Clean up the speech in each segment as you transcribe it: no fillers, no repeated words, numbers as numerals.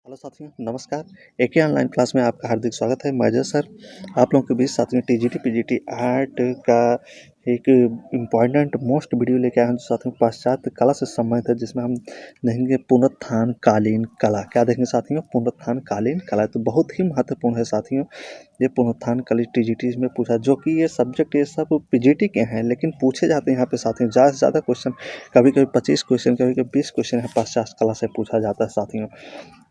Hello साथियों, नमस्कार। एके online class में आपका हार्दिक स्वागत है। मैं अजय सर आप लोगों के बीच साथियों टीजीटी पीजीटी आर्ट का एक इम्पॉर्टेंट मोस्ट वीडियो लेके आए हैं जो साथियों पाश्चात्य कला से संबंधित है, जिसमें हम देखेंगे पुनरुत्थान कालीन कला। क्या देखेंगे साथियों? पुनरुत्थान कालीन कला। तो बहुत ही महत्वपूर्ण है साथियों ये पुनरुत्थान कालीन। टीजीटी में पूछा, जो कि ये सब्जेक्ट ये सब पीजीटी के हैं, लेकिन पूछे जाते हैं यहाँ पे साथियों ज़्यादा से ज़्यादा क्वेश्चन। कभी कभी 25 क्वेश्चन, कभी कभी 20 क्वेश्चन है पाश्चात्य कला से पूछा जाता है साथियों।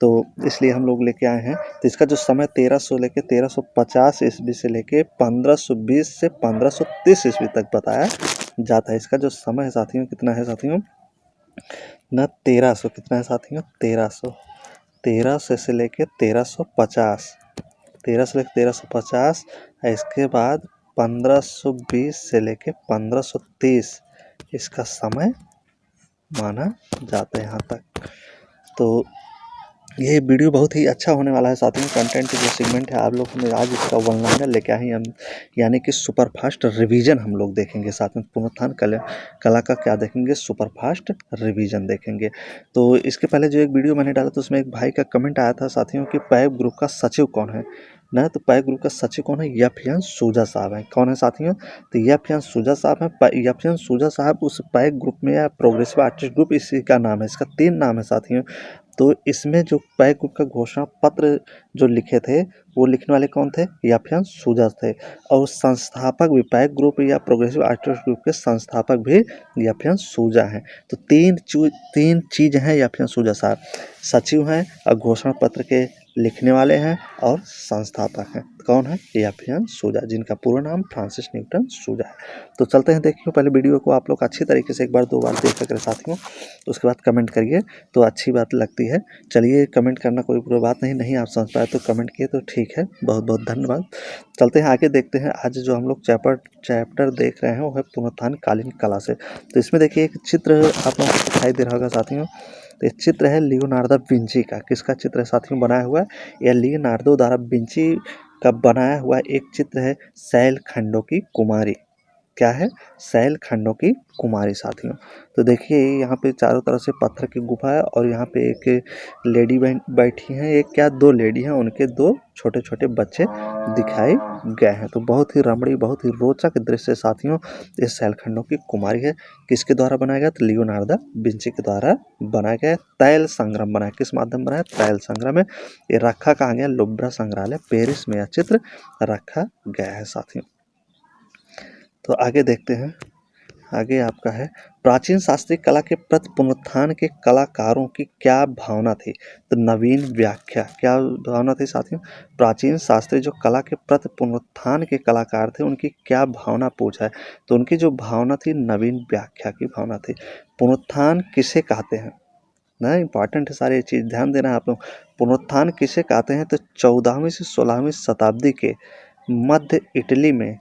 तो इसलिए हम लोग लेके आए हैं। तो इसका जो समय 1300 लेके 1350 ईस्वी से लेके 1520 से 1530 ईस्वी तक बताया जाता है। इसका जो समय है साथियों कितना है साथियों? न 1300 कितना है साथियों? 1300 से लेके 1350, 1300 से लेके 1350। इसके बाद 1520 से लेके 1530 इसका समय माना जाता है यहाँ तक। तो ये वीडियो बहुत ही अच्छा होने वाला है साथियों। कंटेंट जो सेगमेंट है आप लोग हमें आज इसका वन लाइनर लेके आए हैं हम, यानी कि सुपर फास्ट रिवीजन हम लोग देखेंगे साथ में। पुनरुत्थान कला का क्या देखेंगे? सुपर फास्ट रिवीजन देखेंगे। तो इसके पहले जो एक वीडियो मैंने डाला तो उसमें एक भाई का कमेंट आया था साथियों कि पैब ग्रुप का सचिव कौन है ना। तो पैब ग्रुप का सचिव कौन है? यफयान सूजा साहब हैं। कौन है साथियों? तो यफयान सूजा साहब हैं। यफयान सूजा साहब उस पैब ग्रुप में या प्रोग्रेसिव आर्टिस्ट ग्रुप इसी का नाम है। इसका 3 नाम है साथियों। तो इसमें जो पैक ग्रुप का घोषणा पत्र जो लिखे थे वो लिखने वाले कौन थे? यफयान सूजा थे। और संस्थापक भी पैक ग्रुप या प्रोग्रेसिव आर्टिस्ट ग्रुप के संस्थापक भी यफयान सूजा हैं। तो तीन चीज़ हैं यफयान सूजा साहब। सचिव हैं और घोषणा पत्र के लिखने वाले हैं और संस्थापक हैं। कौन है? यफयान सूजा, जिनका पूरा नाम फ्रांसिस न्यूटन सूजा है। तो चलते हैं, देखिए पहले वीडियो को आप लोग अच्छी तरीके से एक बार 2 बार देख कर साथियों, उसके बाद कमेंट करिए तो अच्छी बात लगती है। चलिए, कमेंट करना कोई बुरी बात नहीं आप समझ पाए तो कमेंट किए तो ठीक है, बहुत बहुत धन्यवाद। चलते हैं आगे, देखते हैं आज जो हम लोग चैप्टर देख रहे हैं वो है पुनरुत्थान कालीन कला से। तो इसमें देखिए एक चित्र आप लोगों को दिखाई दे रहा होगा साथियों। तो एक चित्र है लियोनार्डो विंची का। किसका चित्र है साथियों बनाया हुआ है? यह लियोनार्डो द्वारा विंची का बनाया हुआ एक चित्र है, शैल खंडों की कुमारी। क्या है? शैल खंडों की कुमारी साथियों। तो देखिए यहाँ पे चारों तरफ से पत्थर की गुफा है और यहाँ पे एक लेडी बैठी हैं, एक क्या 2 लेडी हैं, उनके 2 छोटे छोटे बच्चे दिखाए गए हैं। तो बहुत ही रमणीय, बहुत ही रोचक दृश्य साथियों ये शैल खंडों की कुमारी है। किसके द्वारा बनाया गया? तो लियोनार्डो विंची के द्वारा बनाया गया। तैल संग्रह बनाया, किस माध्यम बनाया? तैल संग्रह में। ये रखा कहाँ गया? लुब्रा संग्रहालय पेरिस में यह चित्र रखा गया है साथियों। तो आगे देखते हैं, आगे आपका है प्राचीन शास्त्रीय कला के प्रति पुनरुत्थान के कलाकारों की क्या भावना थी? तो नवीन व्याख्या। क्या भावना थी साथियों? प्राचीन शास्त्रीय जो कला के प्रति पुनरुत्थान के कलाकार थे उनकी क्या भावना पूछा है? तो उनकी जो भावना थी नवीन व्याख्या की भावना थी। पुनरुत्थान किसे कहते हैं ना? इंपॉर्टेंट है सारी चीज़, ध्यान देना है आप लोग। पुनरुत्थान किसे कहते हैं? तो 14वीं से 16वीं शताब्दी के मध्य इटली में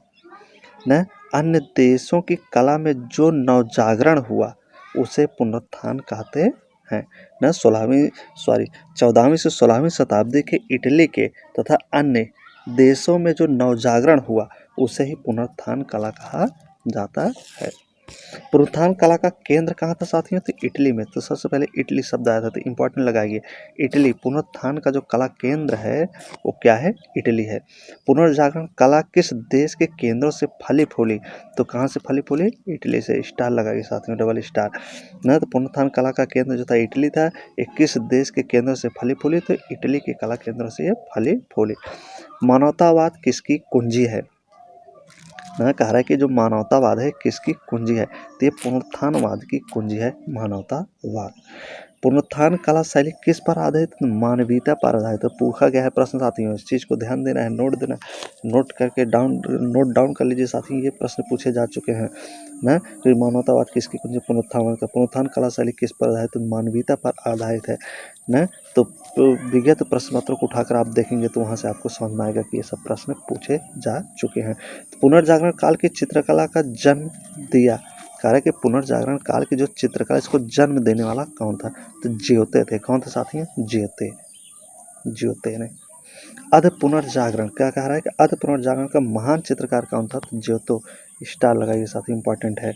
न अन्य देशों की कला में जो नवजागरण हुआ उसे पुनरुत्थान कहते हैं। न 14वीं से 16वीं शताब्दी के इटली के तथा अन्य देशों में जो नवजागरण हुआ उसे ही पुनरुत्थान कला कहा जाता है। पुनरुत्थान कला का केंद्र कहाँ था साथियों? तो इटली में। तो सबसे पहले इटली शब्द आया था, तो इंपॉर्टेंट लगाइए इटली। पुनरुत्थान का जो कला केंद्र है वो क्या है? इटली है। पुनर्जागरण कला किस देश के केंद्रों से फली फूली? तो कहाँ से फली फूली? इटली से। स्टार लगाइए साथियों, डबल स्टार ना। तो पुनरुत्थान कला का केंद्र जो था इटली था। ये किस देश के केंद्रों से फली फूली? तो इटली के कला केंद्रों से ये फली फूली। मानवतावाद किसकी कुंजी है? ना कह रहा है कि जो मानवतावाद है किसकी कुंजी है? तो ये पुनरुत्थानवाद की कुंजी है, मानवतावाद। पुनरुत्थान कला शैली किस पर आधारित? मानवीयता पर आधारित। तो पूछा गया है प्रश्न साथियों, इस चीज़ को ध्यान देना है, नोट देना, नोट करके नोट डाउन कर लीजिए साथियों, ये प्रश्न पूछे जा चुके हैं ना। तो मानवतावाद किसकी कुंजी? पुनरुत्थान कला शैली किस पर आधारित? मानवीयता पर आधारित है ना। तो विगत प्रश्न पत्रों को उठाकर आप देखेंगे तो वहाँ से आपको समझ में आएगा कि ये सब प्रश्न पूछे जा चुके हैं। पुनर्जागरण काल की चित्रकला का जन्म दिया, कह रहा है कि पुनर्जागरण काल की जो चित्रकला इसको जन्म देने वाला कौन था? तो ज्योते थे। कौन थे साथियों? ज्योते ने। अध पुनर्जागरण क्या कह रहा है कि अध पुनर्जागरण का महान चित्रकार कौन था? तो ज्योतो। स्टार लगाइए साथी, इंपॉर्टेंट है।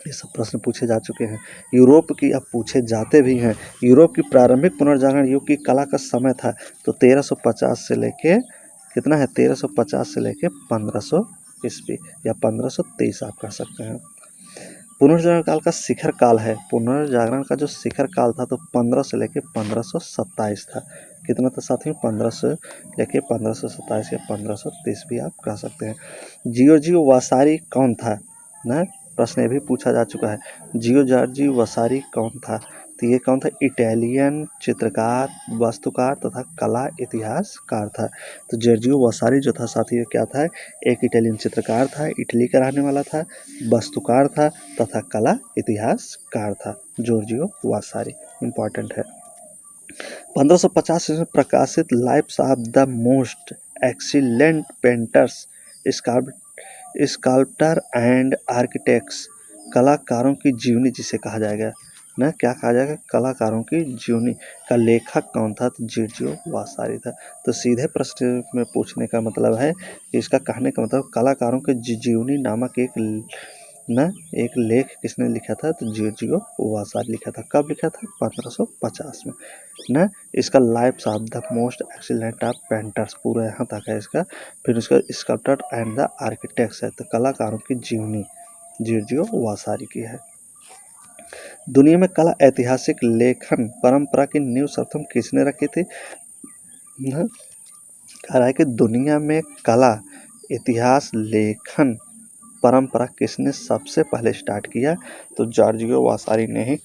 ये सब प्रश्न पूछे जा चुके हैं। यूरोप की अब पूछे जाते भी हैं। यूरोप की प्रारंभिक पुनर्जागरण युग की कला का समय था तो 1350 से लेके कितना है 1350 से लेके 1500 ईस्वी या 1523 आप कह सकते हैं। पुनर्जागरण काल का शिखर काल है। पुनर्जागरण का जो शिखर काल था तो 1500 से लेके 1527 था। कितना था साथियों 1500 से लेके 1527 या 1530 भी आप कह सकते हैं। जियोर्जियो वासारी कौन था ना, प्रश्न ये भी पूछा जा चुका है। जियोर्जियो वासारी कौन था, तो ये कौन था, इटालियन चित्रकार, वास्तुकार तथा कला इतिहासकार था। तो जॉर्जियो वासारी जो था साथियों क्या था, एक इटालियन चित्रकार था, इटली का रहने वाला था, वास्तुकार था तथा कला इतिहासकार था। जॉर्जियो वासारी इंपॉर्टेंट है। 1550 में प्रकाशित lives of the most excellent painters, sculptor and architects, कलाकारों की जीवनी जिसे कहा जाएगा ना, क्या कहा जाएगा, कलाकारों की जीवनी का लेखक कौन था, तो जॉर्जियो वासारी था। तो सीधे प्रश्न में पूछने का मतलब है कि इसका कहने का मतलब कलाकारों के जीवनी नामक एक लेख किसने लिखा था, तो जॉर्जियो वासारी लिखा था। कब लिखा था, 1550 में ना। इसका lives of the most excellent of painters पूरा यहाँ तक है इसका। फिर उसका स्कल्प्टर एंड द आर्किटेक्ट्स है, तो कलाकारों की जीवनी जॉर्जियो वासारी की है। दुनिया में कला ऐतिहासिक लेखन परंपरा की नींव सर्वप्रथम किसने रखी थी, कह रहा है कि दुनिया में कला इतिहास लेखन परंपरा किसने सबसे पहले स्टार्ट किया, तो जॉर्जियो वासारी ने ही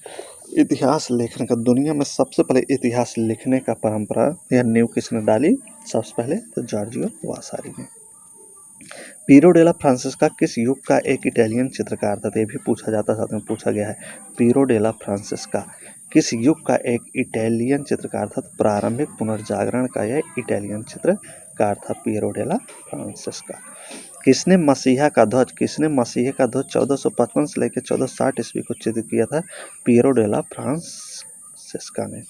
इतिहास लेखन का, दुनिया में सबसे पहले इतिहास लिखने का परंपरा या नींव किसने डाली सबसे पहले, तो जॉर्जियो वासारी ने। पीरो डेला फ्रांसिस्का किस युग का एक इटालियन चित्रकार था, तो ये भी पूछा जाता साथ में पूछा गया है। पीरो डेला फ्रांसिस्का किस युग का एक इटालियन चित्रकार था, तो प्रारंभिक पुनर्जागरण का यह इटालियन चित्रकार था पीरो डेला फ्रांसिस्का। किसने मसीहा का ध्वज 1455 से लेकर 1460 ईस्वी को चित्रित किया था, पीरो डेला फ्रांसिस्का ने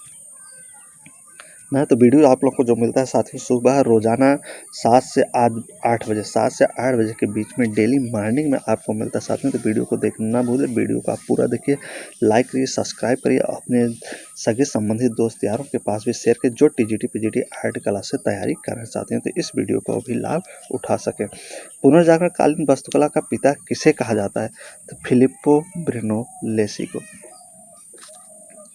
ना। तो वीडियो आप लोग को जो मिलता है साथियों सुबह रोजाना 7 से 8 बजे, 7 से 8 बजे के बीच में डेली मॉर्निंग में आपको मिलता है साथियों। तो वीडियो को देखना ना भूलें, वीडियो को आप पूरा देखिए, लाइक करिए, सब्सक्राइब करिए, अपने सगे संबंधित दोस्त यारों के पास भी शेयर करिए जो टीजीटी पीजीटी आर्ट क्लास से तैयारी करना चाहते हैं, तो इस वीडियो को भी लाभ उठा सकें। पुनर्जागरण कालीन वास्तुकला का पिता किसे कहा जाता है, तो फिलिप्पो ब्रूनोलेसी को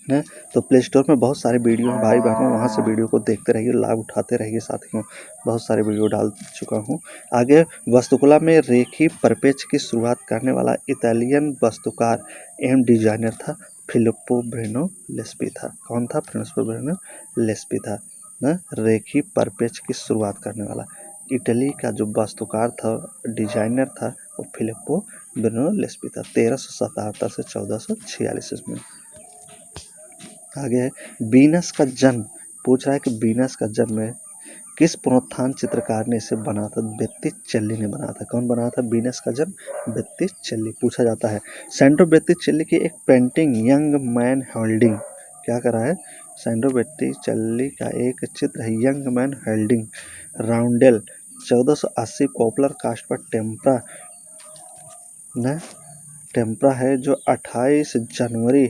है। तो प्ले स्टोर में बहुत सारे वीडियो हैं भाई बहनों, वहाँ से वीडियो को देखते रहिए, लाभ उठाते रहिए साथियों, बहुत सारे वीडियो डाल चुका हूँ। आगे वास्तुकला में रेखी परपेच की शुरुआत करने वाला इटालियन वास्तुकार एवं डिजाइनर था फिलिप्पो ब्रूनोलेस्पी था। कौन था, फिलिप्पो ब्रूनोलेस्पी था ना। रेखी परपेच की शुरुआत करने वाला इटली का जो वास्तुकार था, डिजाइनर था, वो फिलिप्पो ब्रूनोलेस्पी था। 1377 से 1446 में। आगे है वीनस का जन्म, पूछ रहा है कि वीनस का जन्म किस पुनरुत्थान चित्रकार ने इसे बना था, बेत्तिचेल्ली ने बनाया था। कौन बनाया था वीनस का जन्म, बेत्तिचेल्ली पूछा जाता है। सेंड्रो बेत्तिचेल्ली की एक पेंटिंग यंग मैन होल्डिंग, क्या करा है, सेंड्रो बेत्तिचेल्ली का एक चित्र है young man holding roundel 1480 poplar cast पर टेम्परा है जो 28 जनवरी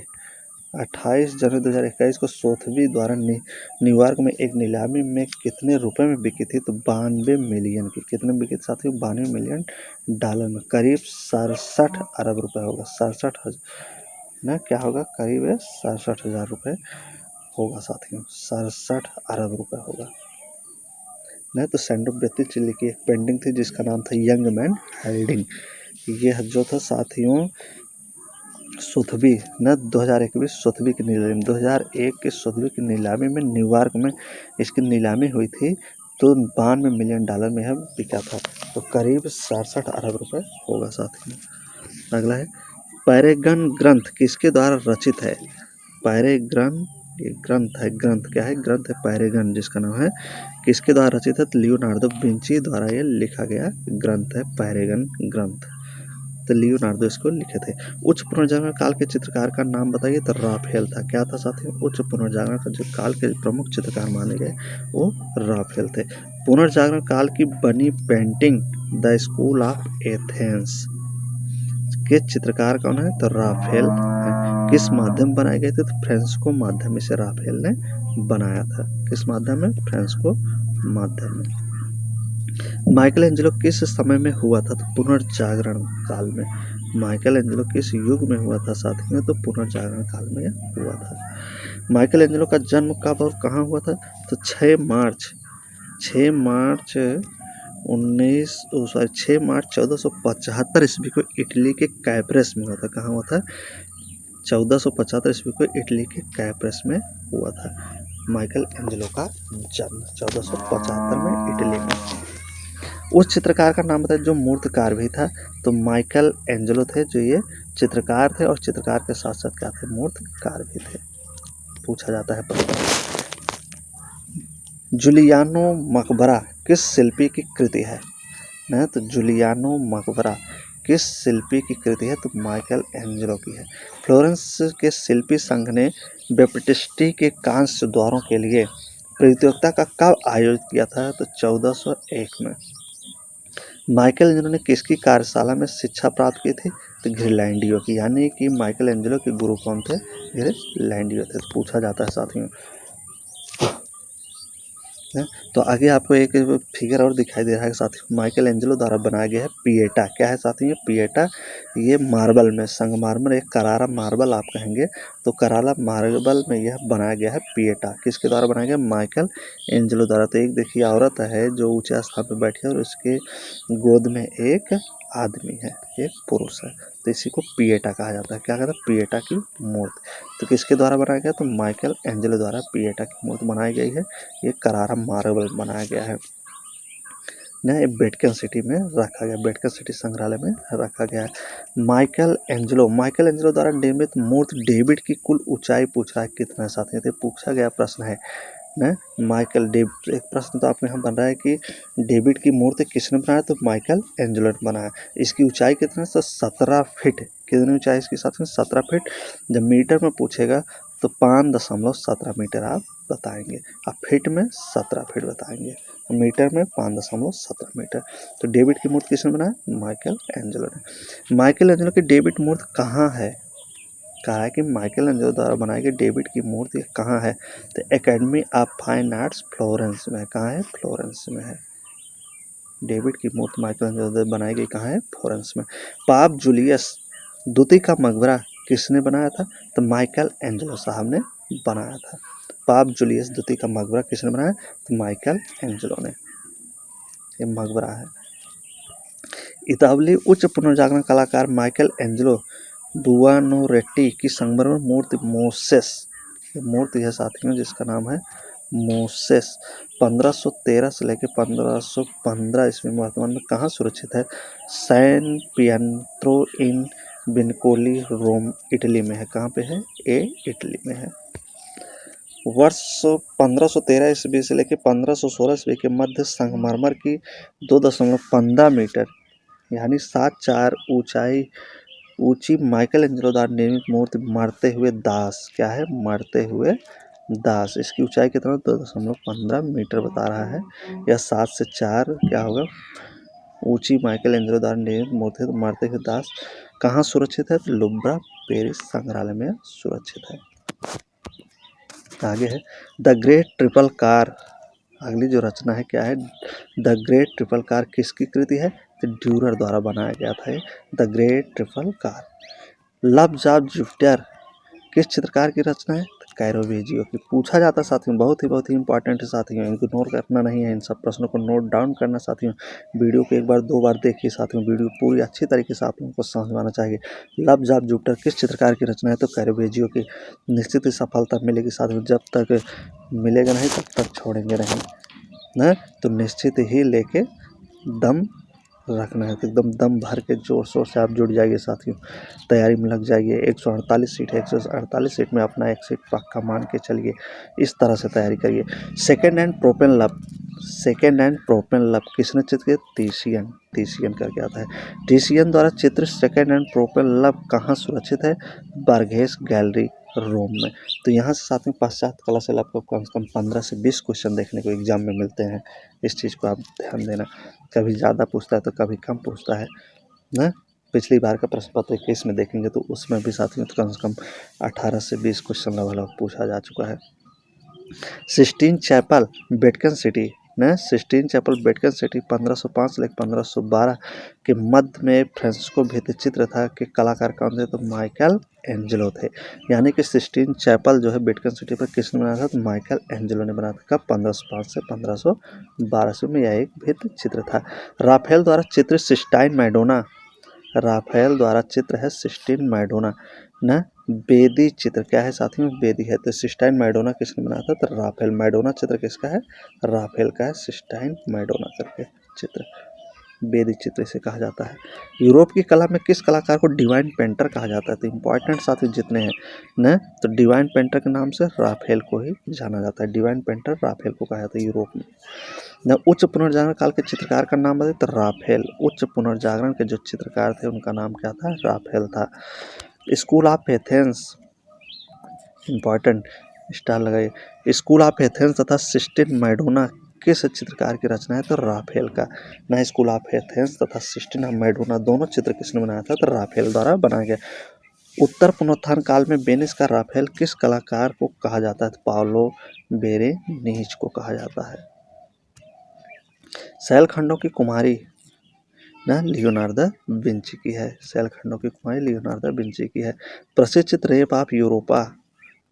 2021 को सोथबी द्वारा न्यूयॉर्क में एक नीलामी में कितने रुपए में बिकी थी, तो 92 मिलियन की। कितने बिकी थी साथियों, 92 मिलियन डॉलर में, करीब 67 अरब रुपए होगा, 67 ना क्या होगा, करीब 67,000 रुपये होगा साथियों, 67 अरब रुपए होगा ना। तो सेंड्रो बेत्तिचेल्ली की एक पेंटिंग थी जिसका नाम था यंग मैन होल्डिंग। ये जो था साथियों सोथबी न 2021 सोथबी की नीलामी, 2001 के सोथबी की नीलामी में न्यूयॉर्क में इसकी नीलामी हुई थी, तो 92 मिलियन डॉलर में यह बिका था, तो करीब 67 अरब रुपए होगा साथियों। अगला है पैरेगन ग्रंथ किसके द्वारा रचित है, पैरेगन ये ग्रंथ है, ग्रंथ क्या है, ग्रंथ है पैरेगन जिसका नाम है, किसके द्वारा रचित है, लियोनार्दो विंची द्वारा ये लिखा गया ग्रंथ है पैरेगन ग्रंथ, तो लियोनार्दो इसको लिखे थे। उच्च पुनर्जागरण काल के चित्रकार का नाम बताइए, तो राफेल था। क्या था साथियों, उच्च पुनर्जागरण का जो काल के प्रमुख चित्रकार माने गए वो राफेल थे। पुनर्जागरण काल की बनी painting the school of Athens के चित्रकार कौन है? तो राफेल है। किस माध्यम बनाए गए थे? तो फ्रांसिस्को माध्यम से राफेल ने बनाया था। किस माध्यम में? फ्रांसिस्को माध्यम में। माइकल एंजेलो किस समय में हुआ था? तो पुनर्जागरण काल में। माइकल एंजेलो किस युग में हुआ था साथियों? तो पुनर्जागरण काल में हुआ था। माइकल एंजेलो का जन्म कब और कहाँ हुआ था? तो 6 मार्च 1475 ईस्वी को इटली के कैप्रेस में हुआ था। कहाँ हुआ था? 1475 ईस्वी को इटली के कैप्रेस में हुआ था माइकल एंजेलो का जन्म 1475 में इटली में। उस चित्रकार का नाम बताया जो मूर्तिकार भी था। तो माइकल एंजेलो थे जो ये चित्रकार थे, और चित्रकार के साथ साथ क्या थे? मूर्तिकार भी थे। पूछा जाता है प्रश्न। जूलियानो मकबरा किस शिल्पी की कृति है? ना तो जूलियानो मकबरा किस शिल्पी की कृति है? तो माइकल एंजेलो की है। फ्लोरेंस के शिल्पी संघ ने बेप्टिस्टी के कांस्य द्वारों के लिए प्रतियोगिता का कब आयोजित किया था? तो 1401 में। माइकल एंजेलो ने किसकी कार्यशाला में शिक्षा प्राप्त की थी? तो घिरलैंडियो की। यानी कि माइकल एंजेलो के गुरु कौन थे? घिरलैंडियो थे। तो पूछा जाता है साथियों। तो आगे आपको एक फिगर और दिखाई दे रहा है साथियों, माइकल एंजेलो द्वारा बनाया गया है पिएटा। क्या है साथियों? पिएटा। ये मार्बल में, संगमरमर, एक करारा मार्बल आप कहेंगे, तो करारा मार्बल में यह बनाया गया है पिएटा। किसके द्वारा बनाया गया? माइकल एंजेलो द्वारा। तो एक देखिए औरत है जो ऊंचे स्थान पर बैठी है और उसके गोद में एक आदमी है, एक पुरुष है, तो इसी को पिएटा कहा जाता है। क्या कहता है? पिएटा की मूर्ति। तो किसके द्वारा बनाया गया? तो माइकल एंजेलो द्वारा पिएटा की मूर्ति बनाई गई है। ये करारा मार्बल बनाया गया है ना, ये वेटिकन सिटी में रखा गया, वेटिकन सिटी संग्रहालय में रखा गया है। माइकल एंजेलो द्वारा निर्मित मूर्ति डेविड की कुल ऊंचाई पूछ रहा है कितना? साथियों तो पूछा गया प्रश्न है ना। एक प्रश्न तो आपके यहाँ बन रहा है कि डेविड की मूर्ति किसने बनाया? तो माइकल एंजेलो ने बनाया। इसकी ऊंचाई कितना? तो 17 फीट। कितनी ऊंचाई इसकी साथियों? 17 फीट। जब मीटर में पूछेगा तो 5.17 मीटर आप बताएंगे, अब फीट में 17 फीट बताएंगे, मीटर में 5.17 मीटर। तो डेविड की मूर्ति किसने बनाया? माइकल एंजेलो ने। माइकल एंजेलो की डेविड मूर्ति कहाँ है? कहा है कि माइकल एंजेलो द्वारा बनाई गई डेविड की मूर्ति कहाँ है? तो academy of fine arts Florence में। कहाँ है? फ्लोरेंस में है। डेविड की मूर्ति माइकल एंजेलो द्वारा बनाई गई कहाँ है? फ्लोरेंस में। पाप जूलियस द्वितीय का मकबरा किसने बनाया था? तो माइकल एंजेलो साहब ने बनाया था। पाप जूलियस द्वितीय का मकबरा किसने बनाया? तो माइकल एंजेलो ने। ये मकबरा है। इतालवी उच्च पुनर्जागरण कलाकार माइकल एंजेलो बुआनोरेट्टी की संगमरमर मूर्ति मोसेस, मूर्ति है साथियों जिसका नाम है मोसेस, 1513 से लेकर 1515 ईस्वी में वर्तमान में कहाँ सुरक्षित है? सैन पिएट्रो इन विनकोली, रोम, इटली में है। कहाँ पे है? इटली में है। वर्ष 1513 ईस्वी से लेकर 1516 ईस्वी के मध्य संगमरमर की 2.15 मीटर यानी 7.4 ऊंची माइकल एंजेलो द्वारा निर्मित मूर्ति मरते हुए दास। क्या है? मरते हुए दास। इसकी ऊंचाई कितना? 2.15 मीटर बता रहा है। यह 7 से 4 क्या होगा? ऊंची माइकल एंजेलो द्वारा निर्मित मूर्ति मरते हुए दास कहाँ सुरक्षित है? तो लुब्रा पेरिस संग्रहालय में सुरक्षित है। आगे है द ग्रेट ट्रिपल कार। अगली जो रचना है क्या है? द ग्रेट ट्रिपल कार किसकी कृति है? तो ड्यूरर द्वारा बनाया गया था the great triple car. Loves of Jupiter किस चित्रकार की रचना है? तो कैरोवेजियो की। पूछा जाता है साथियों, बहुत ही इंपॉर्टेंट है साथियों, इग्नोर करना नहीं है, इन सब प्रश्नों को नोट डाउन करना साथियों। वीडियो को एक बार 2 बार देखिए साथियों, वीडियो पूरी अच्छी तरीके से आप लोगों को समझ में आना चाहिए। लव्स ऑफ जुपिटर किस चित्रकार की रचना है? तो कैरोवेजियो की। निश्चित ही सफलता मिलेगी साथियों, जब तक मिलेगा नहीं तब तक छोड़ेंगे नहीं ना, तो निश्चित ही लेके दम रखना है, तो एकदम दम भर के जोर शोर से आप जुड़ जाइए साथियों, तैयारी में लग जाइए। 148 सीट है, 148 सीट में अपना एक सीट पक्का मान के चलिए, इस तरह से तैयारी करिए। सेकेंड हैंड प्रोपेन लव किसने चित्र किया? टीशियन करके आता है। टीशियन द्वारा चित्र सेकेंड हैंड प्रोपेन लव कहाँ सुरक्षित है? बर्गेस गैलरी, रोम में। तो यहाँ से साथ में पाश्चात्य कला से आपको कम से कम 15 से 20 क्वेश्चन देखने को एग्जाम में मिलते हैं। इस चीज़ को आप ध्यान देना, कभी ज़्यादा पूछता है तो कभी कम पूछता है ना। पिछली बार का प्रश्न पत्र 21 में देखेंगे तो उसमें भी साथियों तो कम से कम 18 से 20 क्वेश्चन लगभग पूछा जा चुका है। सिस्टीन चैपल वेटिकन सिटी न सिस्टीन चैपल वेटिकन सिटी 1505 से 1512 के मध्य में फ्रांसिस्को भित्ति चित्र था कि कलाकार कौन थे, तो माइकल एंजेलो थे। यानी कि सिस्टीन चैपल जो है वेटिकन सिटी पर किसने बनाया था, तो माइकल एंजेलो ने बनाया था। कब, 1505 से 1512 में यह एक भित्ति चित्र था। राफेल द्वारा चित्रित सिस्टाइन मैडोना, राफेल द्वारा चित्र है सिस्टीन मैडोना न बेदी चित्र क्या है साथियों, बेदी है। तो सिस्टाइन मैडोना किसने बनाया था, तो राफेल। मैडोना चित्र किसका है, राफेल का है। सिस्टाइन मैडोना करके चित्र बेदी चित्र इसे कहा जाता है। यूरोप की कला में किस कलाकार को डिवाइन पेंटर कहा जाता है, तो इंपॉर्टेंट साथियों जितने हैं न, तो डिवाइन पेंटर के नाम से राफेल को ही जाना जाता है। डिवाइन पेंटर राफेल को कहा जाता है यूरोप में न। उच्च पुनर्जागरण काल के चित्रकार का नाम बताइए, तो राफेल। उच्च पुनर्जागरण के जो चित्रकार थे उनका नाम क्या था, राफेल था। School of Athens, important star लगाइए। स्कूल ऑफ एथेंस तथा सिस्टीन मैडोना किस चित्रकार की रचना है, तो राफेल का न। स्कूल ऑफ एथेंस तथा सिस्टीन मैडोना दोनों चित्र किसने बनाया था, तो राफेल द्वारा बनाया गया। उत्तर पुनरुत्थान काल में वेनिस का राफेल किस कलाकार को कहा जाता है, तो पाउलो बेरेनीज को कहा जाता है। शैलखंडों की कुमारी न लियोनार्दो विंची की है। शैलखंडों की कुमारी लियोनार्दो विंची की है। प्रसिद्ध चित्र रेप ऑफ यूरोपा,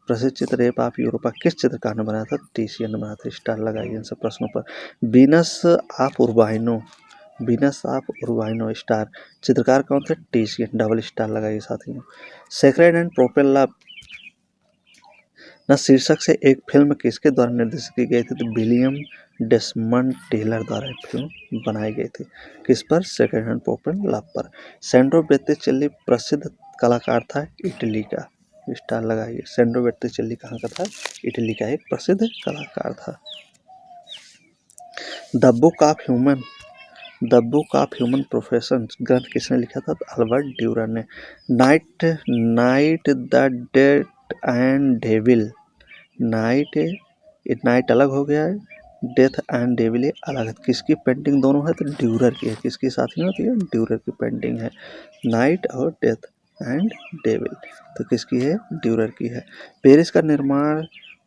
प्रसिद्ध चित्र रेप ऑफ यूरोपा किस चित्रकार ने बनाया था, टीशियन ने बनाया था। स्टार लगाइए इन सब प्रश्नों पर। Venus of Urbino, Venus of Urbino star चित्रकार कौन थे, टीशियन। डबल स्टार लगाइए साथियों। सेक्रेड एंड प्रोपेल लव न शीर्षक से एक फिल्म किसके द्वारा निर्देशित की गई थी, तो विलियम डेसमंड टेलर द्वारा एक फिल्म बनाई गई थी। किस पर, सेकंड हैंड पोपेन लव पर। सैंड्रो बोत्तिचेल्ली प्रसिद्ध कलाकार था इटली का। स्टार लगाइए। सैंड्रो बोत्तिचेल्ली कहाँ का था, इटली का एक प्रसिद्ध कलाकार था। The book of human, the book of human profession ग्रंथ किसने लिखा था, तो अल्बर्ट ड्यूरर ने। Night night the dead and devil, night night अलग हो गया है, डेथ एंड डेविल ये अलग है। किसकी पेंटिंग दोनों है, तो ड्यूरर की है। किसकी साथियों होती है, ड्यूरर की पेंटिंग है। नाइट और डेथ एंड डेविल तो किसकी है, ड्यूरर की है। पेरिस का निर्माण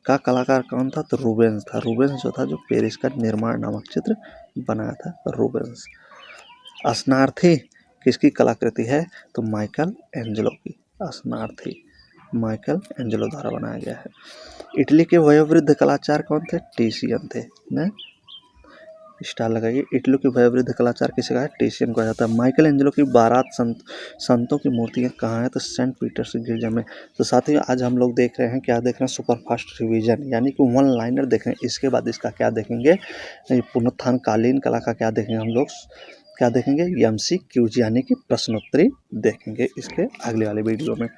का कलाकार कौन था, तो रूबेंस था। रूबेंस जो था जो पेरिस का निर्माण नामक चित्र बनाया था, रूबेंस। स्नार्थी किसकी कलाकृति है, तो माइकल एंजेलो की। स्नार्थी माइकल एंजेलो द्वारा बनाया गया है। इटली के वयोवृद्ध कलाकार कौन थे, टीशियन थे न। स्टार लगाइए। इटली के वयोवृद्ध कलाकार किसे कहा है, टीशियन को कहा जाता है। माइकल एंजेलो की बारात संतों की मूर्तियाँ कहाँ है, तो सेंट पीटर्स गिरजा में। तो साथियों आज हम लोग देख रहे हैं, क्या देख रहे हैं, सुपर फास्ट रिवीजन यानी कि वन लाइनर देख रहे हैं। इसके बाद इसका क्या देखेंगे, पुनरुत्थान कालीन कला का क्या देखेंगे हम लोग, क्या देखेंगे, MCQs यानी कि प्रश्नोत्तरी देखेंगे इसके अगले वाले वीडियो में।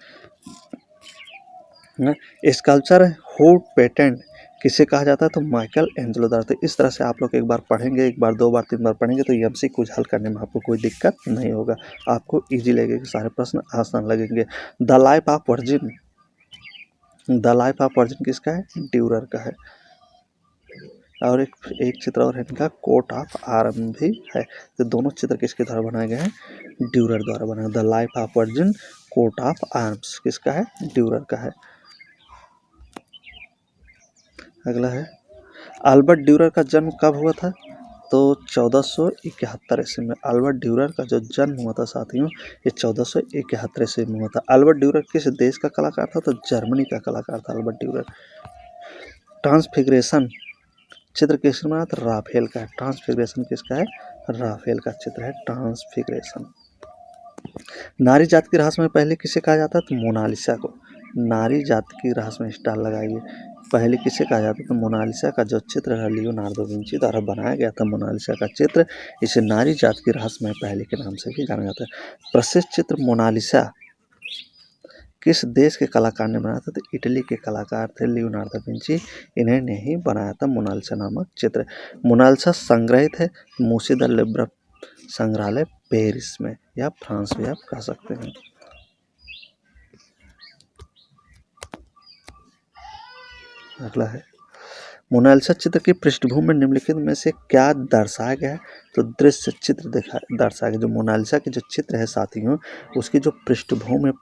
स्कल्पचर हुड पेटेंट किसे कहा जाता है, तो माइकल एंजेलो द्वारा। तो इस तरह से आप लोग एक बार पढ़ेंगे, एक बार, दो बार, तीन बार पढ़ेंगे तो MCQ हल करने में आपको कोई दिक्कत नहीं होगा, आपको इजी लगेगा, सारे प्रश्न आसान लगेंगे। The life of virgin, the life of virgin किसका है, ड्यूरर का है। और एक चित्र और है इनका, कोट ऑफ आर्म भी है। तो दोनों चित्र किसके द्वारा बनाए गए हैं, ड्यूरर द्वारा बनाए। The life of virgin, coat of arms किसका है, ड्यूरर का है। अगला है, अल्बर्ट ड्यूरर का जन्म कब हुआ था, तो 1471 ईस्वी में। अल्बर्ट ड्यूरर का जो जन्म हुआ था साथियों, ये 1471 ईस्वी में हुआ था। अल्बर्ट ड्यूरर किस देश का कलाकार था, तो जर्मनी का कलाकार था अल्बर्ट ड्यूरर। ट्रांसफिगरेशन चित्र किसने बनाया था, राफेल का है। ट्रांसफिगरेशन किसका है, राफेल का चित्र है ट्रांसफिगरेशन। नारी जाति की रहस्य में पहले किसे कहा जाता है, तो मोनालिसा को। नारी जाति की रहस्य में स्टार लगाइए। पहले किसे कहा जाता है, तो मोनालिसा का जो चित्र है लियोनार्दो विंची द्वारा बनाया गया था मोनालिसा का चित्र, इसे नारी जाति की रहस्य में पहले के नाम से भी जाना जाता है। प्रसिद्ध चित्र मोनालिसा किस देश के कलाकार ने बनाया था, तो इटली के कलाकार थे लियोनार्दो विंची, इन्हें ने ही बनाया था मोनालिसा नामक चित्र। मोनालिसा संग्रहित है मूसी द लूव्र संग्रहालय पेरिस में या फ्रांस में आप कह सकते हैं। अगला है, मोनालिसा चित्र की पृष्ठभूमि में निम्नलिखित में से क्या दर्शाया गया है? तो दृश्य चित्र दर्शाया गया। जो मोनालिसा की जो चित्र है साथियों, उसकी जो पृष्ठभूमि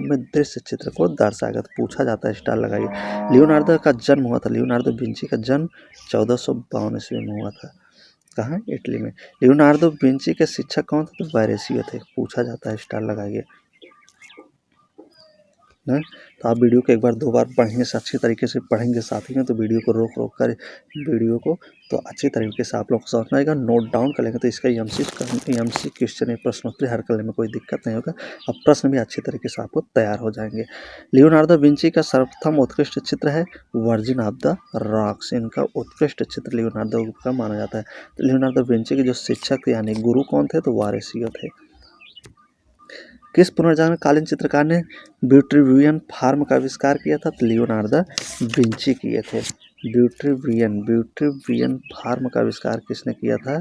में दृश्य चित्र को दर्शाया गया। तो पूछा जाता है, स्टार लगाइए। लियोनार्डो का जन्म हुआ था, लियोनार्डो विंची का जन्म 1452 ईस्वी में हुआ था। कहाँ? इटली में। लियोनार्डो विंची के शिक्षक कौन थे? तो वायरेसियो थे। पूछा जाता है, स्टार लगाइए। ना तो आप वीडियो को एक बार 2 बार पढ़ेंगे, अच्छी तरीके से पढ़ेंगे साथियों, तो वीडियो को रोक कर वीडियो को तो अच्छी तरीके से आप लोग को समझ में आएगा। नोट डाउन कर लेंगे तो इसका एमसी क्वेश्चन या प्रश्नोत्तरी हल करने में कोई दिक्कत नहीं होगा। अब प्रश्न भी अच्छी तरीके से आपको तैयार हो जाएंगे। लियोनार्डो विंची का सर्वप्रथम उत्कृष्ट चित्र है वर्जिन ऑफ द रॉक्स। इनका उत्कृष्ट चित्र लियोनार्डो का माना जाता है। तो लियोनार्डो विंची के जो शिक्षक थे यानी गुरु कौन थे? तो वारेसियो थे। किस पुनर्जागरण कालीन चित्रकार ने विट्रुवियन फॉर्म का आविष्कार किया था? तो लियोनार्डो विंची किए थे। विट्रुवियन फॉर्म का आविष्कार किसने किया था?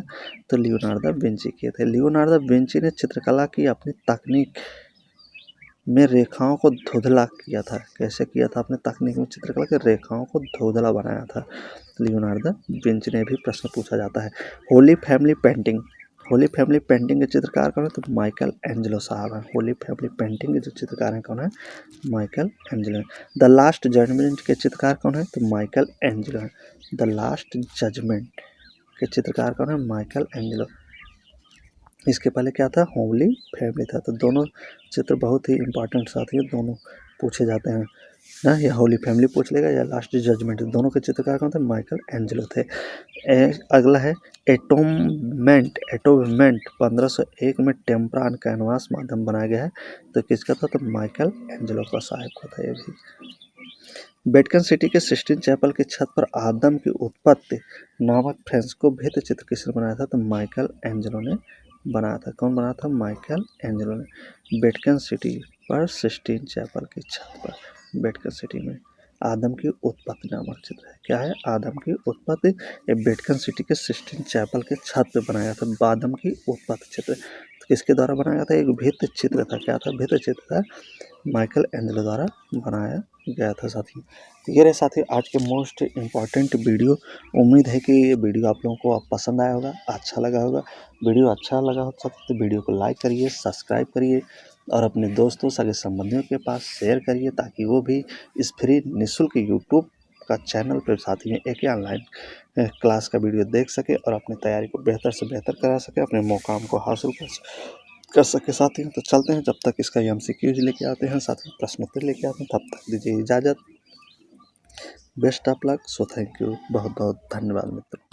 तो लियोनार्डो विंची किए थे। लियोनार्डो विंची ने चित्रकला की अपनी तकनीक में रेखाओं को धुंधला किया था। कैसे किया था? अपने तकनीक में चित्रकला के रेखाओं को धुंधला बनाया था। लियोनार्डो विंची ने भी प्रश्न पूछा जाता है। होली फैमिली पेंटिंग के चित्रकार कौन है? तो माइकल एंजेलो साहब हैं। होली फैमिली पेंटिंग के जो चित्रकार हैं कौन है? Michelangelo. The last judgement के चित्रकार कौन है? तो माइकल एंजेलो है। द लास्ट जजमेंट के चित्रकार कौन है? Michelangelo. इसके पहले क्या था? होली फैमिली था। तो दोनों चित्र बहुत ही इंपॉर्टेंट साथी हैं, दोनों पूछे जाते हैं ना, या होली फैमिली पूछ लेगा या लास्ट जजमेंट। दोनों के चित्रकार कौन थे? माइकल एंजेलो थे। अगला है एटोनमेंट 1501 में टेम्परा ऑन कैनवास माध्यम बनाया गया है। तो किसका था? तो माइकल एंजेलो का साहब का था ये भी। वेटिकन सिटी के सिस्टीन चैपल की छत पर आदम की उत्पत्ति नामक फ्रेस्को भित्ति चित्र किसने बनाया था? तो माइकल एंजेलो ने बनाया था। कौन बनाया था? माइकल एंजेलो ने। वेटिकन सिटी पर सिस्टीन चैपल की छत पर वेटिकन सिटी में आदम की उत्पत्ति नामक चित्र है। क्या है? आदम की उत्पत्ति। ये वेटिकन सिटी के सिस्टीन चैपल के छत पे बनाया था आदम की उत्पत्ति चित्र। तो किसके द्वारा बनाया था? एक भित्ति चित्र था। क्या था? भित्ति चित्र था, माइकल एंजेलो द्वारा बनाया गया था साथियों। तो ये रहे साथियों आज के मोस्ट इम्पॉर्टेंट वीडियो। उम्मीद है कि ये वीडियो आप लोगों को पसंद आया होगा, अच्छा लगा होगा। वीडियो अच्छा लगा हो तो वीडियो को लाइक करिए, सब्सक्राइब करिए और अपने दोस्तों सगे संबंधियों के पास शेयर करिए ताकि वो भी इस फ्री निःशुल्क यूट्यूब का चैनल पर साथियों एक ही ऑनलाइन क्लास का वीडियो देख सके और अपनी तैयारी को बेहतर से बेहतर करा सके, अपने मुकाम को हासिल कर सके साथियों। तो चलते हैं, जब तक इसका एमसीक्यूज लेके आते हैं साथियों, प्रश्नोत्तर लेके आते हैं, तब तक दीजिए इजाज़त। Best of luck. So thank you, बहुत बहुत धन्यवाद मित्रों।